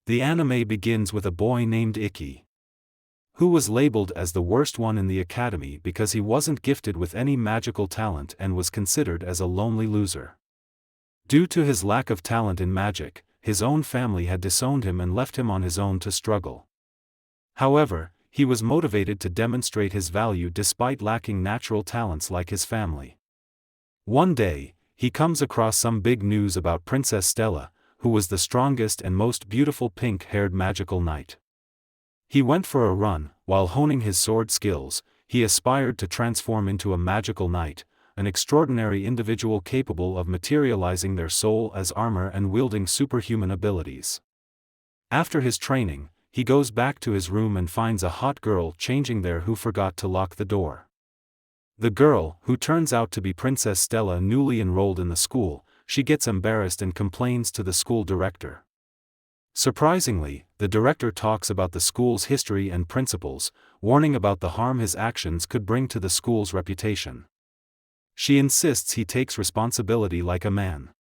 The anime begins with a boy named Ikki, who was labeled as the worst one in the academy because he wasn't gifted with any magical talent and was considered as a lonely loser. Due to his lack of talent in magic, his own family had disowned him and left him on his own to struggle. However, he was motivated to demonstrate his value despite lacking natural talents like his family. One day, he comes across some big news about Princess Stella, who was the strongest and most beautiful pink-haired magical knight. He went for a run. While honing his sword skills, he aspired to transform into a magical knight, an extraordinary individual capable of materializing their soul as armor and wielding superhuman abilities. After his training, he goes back to his room and finds a hot girl changing there who forgot to lock the door. The girl, who turns out to be Princess Stella, newly enrolled in the school, she gets embarrassed and complains to the school director. Surprisingly, the director talks about the school's history and principles, warning about the harm his actions could bring to the school's reputation. She insists he takes responsibility like a man.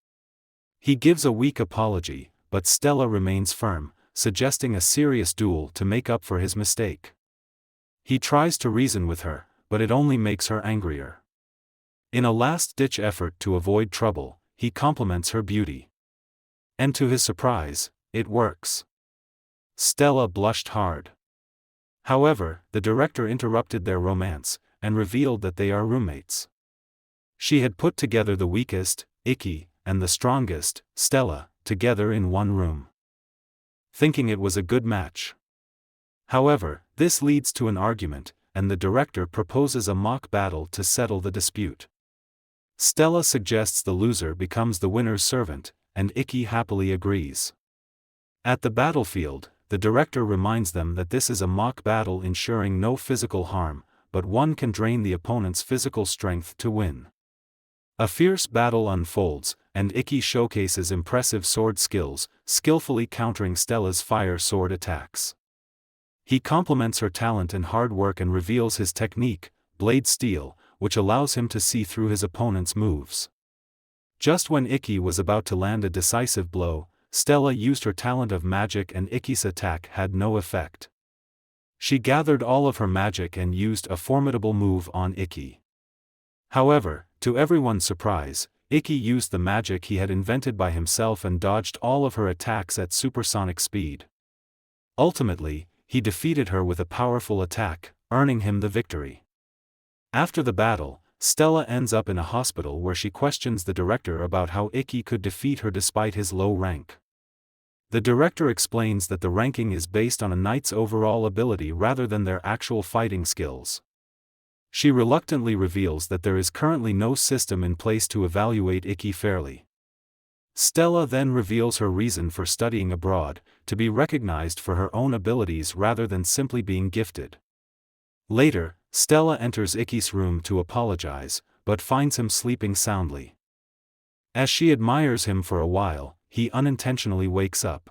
He gives a weak apology, but Stella remains firm, suggesting a serious duel to make up for his mistake. He tries to reason with her, but it only makes her angrier. In a last-ditch effort to avoid trouble, he compliments her beauty. And to his surprise, it works. Stella blushed hard. However, the director interrupted their romance, and revealed that they are roommates. She had put together the weakest, Ikki, and the strongest, Stella, together in one room, thinking it was a good match. However, this leads to an argument, and the director proposes a mock battle to settle the dispute. Stella suggests the loser becomes the winner's servant, and Ikki happily agrees. At the battlefield, the director reminds them that this is a mock battle ensuring no physical harm, but one can drain the opponent's physical strength to win. A fierce battle unfolds, and Ikki showcases impressive sword skills, skillfully countering Stella's fire sword attacks. He compliments her talent and hard work and reveals his technique, Blade Steel, which allows him to see through his opponent's moves. Just when Ikki was about to land a decisive blow, Stella used her talent of magic and Ikki's attack had no effect. She gathered all of her magic and used a formidable move on Ikki. However, to everyone's surprise, Ikki used the magic he had invented by himself and dodged all of her attacks at supersonic speed. Ultimately, he defeated her with a powerful attack, earning him the victory. After the battle, Stella ends up in a hospital where she questions the director about how Ikki could defeat her despite his low rank. The director explains that the ranking is based on a knight's overall ability rather than their actual fighting skills. She reluctantly reveals that there is currently no system in place to evaluate Ikki fairly. Stella then reveals her reason for studying abroad, to be recognized for her own abilities rather than simply being gifted. Later, Stella enters Ikki's room to apologize, but finds him sleeping soundly. As she admires him for a while, he unintentionally wakes up.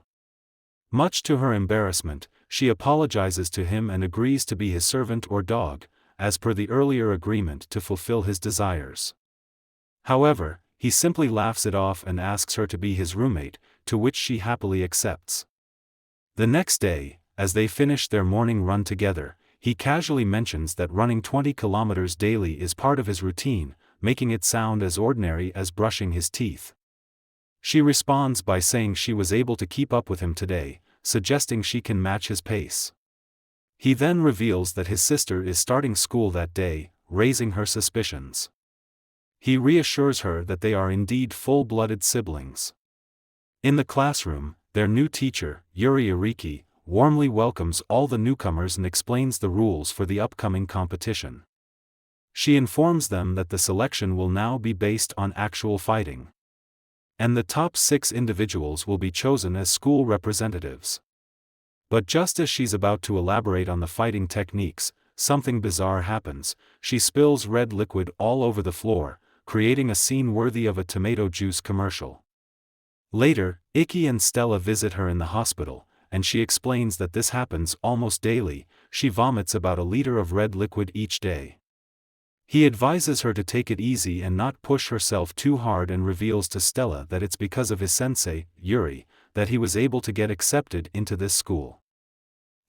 Much to her embarrassment, she apologizes to him and agrees to be his servant or dog, as per the earlier agreement to fulfill his desires. However, he simply laughs it off and asks her to be his roommate, to which she happily accepts. The next day, as they finish their morning run together, he casually mentions that running 20 kilometers daily is part of his routine, making it sound as ordinary as brushing his teeth. She responds by saying she was able to keep up with him today, suggesting she can match his pace. He then reveals that his sister is starting school that day, raising her suspicions. He reassures her that they are indeed full-blooded siblings. In the classroom, their new teacher, Yuri Ariki, warmly welcomes all the newcomers and explains the rules for the upcoming competition. She informs them that the selection will now be based on actual fighting, and the top 6 individuals will be chosen as school representatives. But just as she's about to elaborate on the fighting techniques, something bizarre happens. She spills red liquid all over the floor, creating a scene worthy of a tomato juice commercial. Later, Ikki and Stella visit her in the hospital, and she explains that this happens almost daily. She vomits about a liter of red liquid each day. He advises her to take it easy and not push herself too hard and reveals to Stella that it's because of his sensei, Yuri, that he was able to get accepted into this school.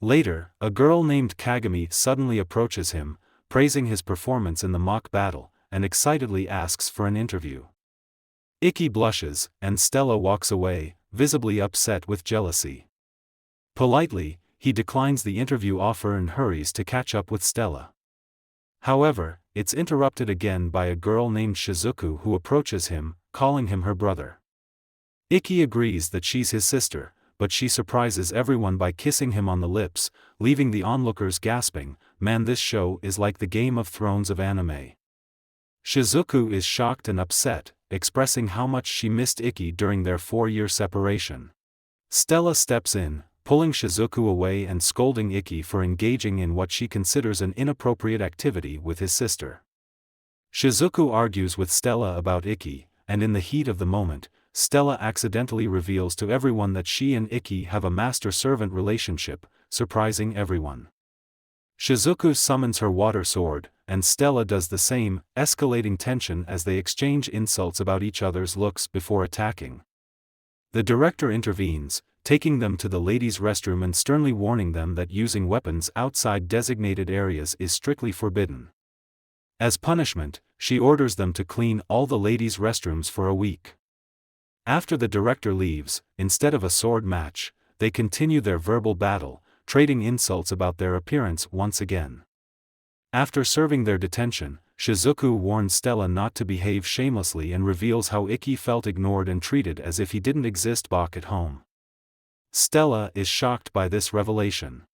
Later, a girl named Kagami suddenly approaches him, praising his performance in the mock battle, and excitedly asks for an interview. Ikki blushes, and Stella walks away, visibly upset with jealousy. Politely, he declines the interview offer and hurries to catch up with Stella. However, it's interrupted again by a girl named Shizuku who approaches him, calling him her brother. Ikki agrees that she's his sister, but she surprises everyone by kissing him on the lips, leaving the onlookers gasping, "Man, this show is like the Game of Thrones of anime." Shizuku is shocked and upset, expressing how much she missed Ikki during their 4-year separation. Stella steps in, pulling Shizuku away and scolding Ikki for engaging in what she considers an inappropriate activity with his sister. Shizuku argues with Stella about Ikki, and in the heat of the moment, Stella accidentally reveals to everyone that she and Ikki have a master-servant relationship, surprising everyone. Shizuku summons her water sword, and Stella does the same, escalating tension as they exchange insults about each other's looks before attacking. The director intervenes, taking them to the ladies' restroom and sternly warning them that using weapons outside designated areas is strictly forbidden. As punishment, she orders them to clean all the ladies' restrooms for a week. After the director leaves, instead of a sword match, they continue their verbal battle, trading insults about their appearance once again. After serving their detention, Shizuku warns Stella not to behave shamelessly and reveals how Ikki felt ignored and treated as if he didn't exist back at home. Stella is shocked by this revelation.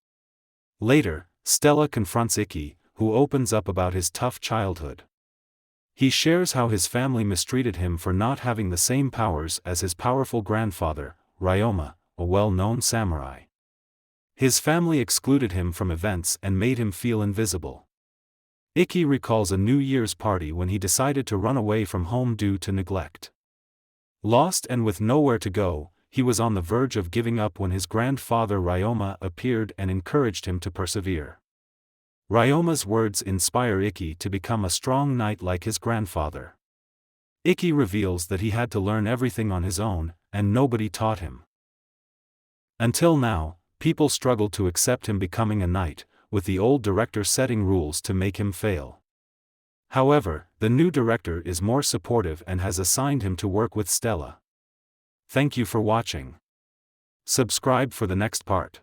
Later, Stella confronts Ikki, who opens up about his tough childhood. He shares how his family mistreated him for not having the same powers as his powerful grandfather, Ryoma, a well-known samurai. His family excluded him from events and made him feel invisible. Ikki recalls a New Year's party when he decided to run away from home due to neglect. Lost and with nowhere to go, he was on the verge of giving up when his grandfather Ryoma appeared and encouraged him to persevere. Ryoma's words inspire Ikki to become a strong knight like his grandfather. Ikki reveals that he had to learn everything on his own, and nobody taught him. Until now, people struggled to accept him becoming a knight, with the old director setting rules to make him fail. However, the new director is more supportive and has assigned him to work with Stella. Thank you for watching. Subscribe for the next part.